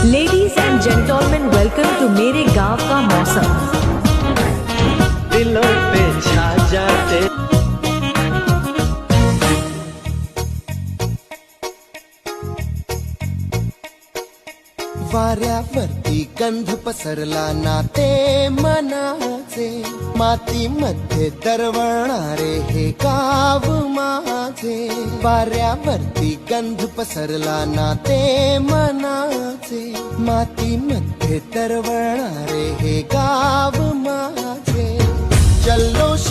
Ladies and gentleman welcome to मेरे गांव का मौसम। दिलों पे छा जाते वाऱ्यावरती गंध पसरला नाते मनाचे, मातीमध्ये दरवळणारे हे गाव माझे। वाऱ्यावरती गंध पसरला नाते मनाचे, मातीमध्ये दरवळणारे हे गाव माझे। जल्लोष